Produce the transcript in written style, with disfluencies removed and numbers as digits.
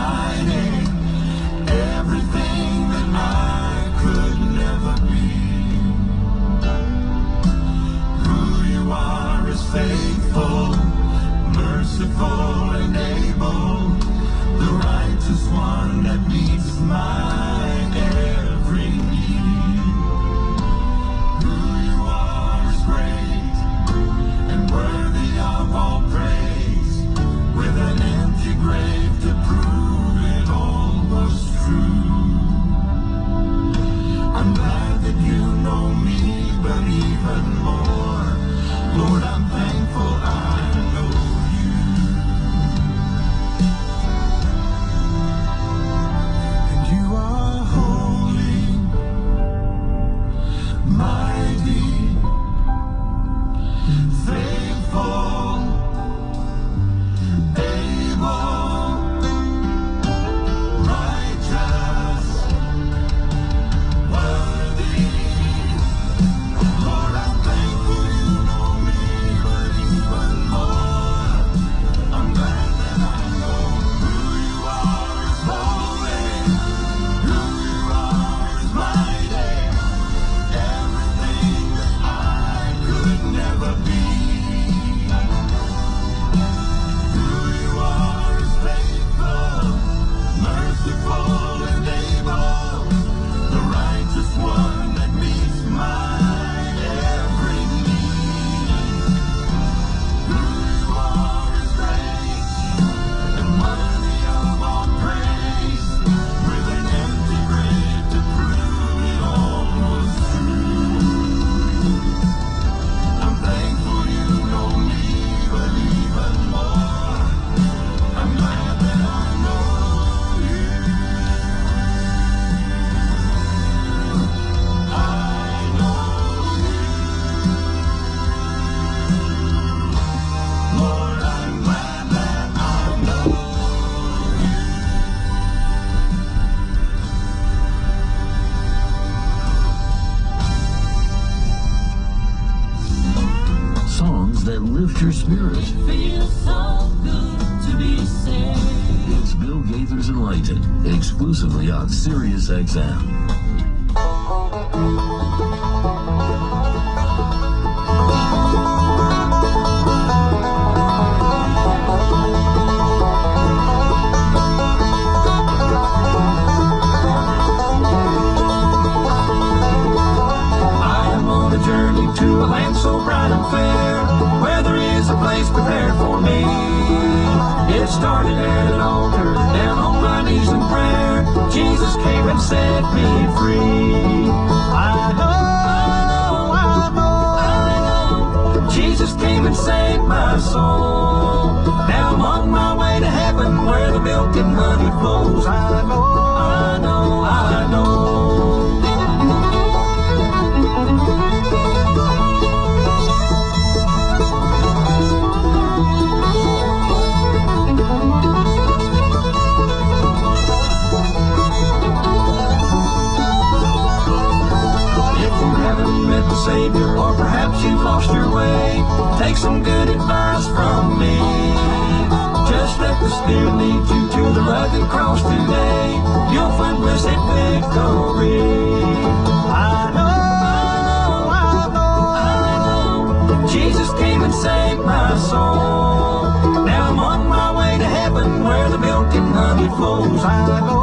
mighty, everything that I could never be. Who you are is faithful, merciful and able, the righteous one that meets my every need. Who you are is great and worthy of all praise, with an empty grave to prove it all was true. I'm glad that you know me, but even more, Lord, I'm thankful I know you. And you are holy, mighty, faithful, able, righteous, worthy. Lord, I'm thankful you know me, but even more, I'm glad that I know who you are is holy, who you are is mighty, everything that I could never be. Who you are is faithful, merciful and able, the righteous one that meets my every need. Who you are is great and worthy of all praise, with an empty grave to prove it all was true. I'm thankful you know me, but even more, I'm glad that I know you. I know you. Lord, I'm glad that I know Songs that lift your spirit. Feels so good to be saved. It's Bill Gaither's Enlightened, exclusively on Sirius XM. I am on a journey to a land so bright and fair, where there is a place prepared for me. It started at an altar, down on my knees in prayer. Jesus came and set me free. I know, Jesus came and saved my soul. Now I'm on my way to heaven, where the milk and honey flows. I know. If you haven't met the Savior, or perhaps you've lost your way, take some good advice from me. Just let the Spirit lead you to the rugged cross today. You'll find blessed victory. I know, Jesus came and saved my soul. Now I'm on my way to heaven, where the milk and honey flows. I know.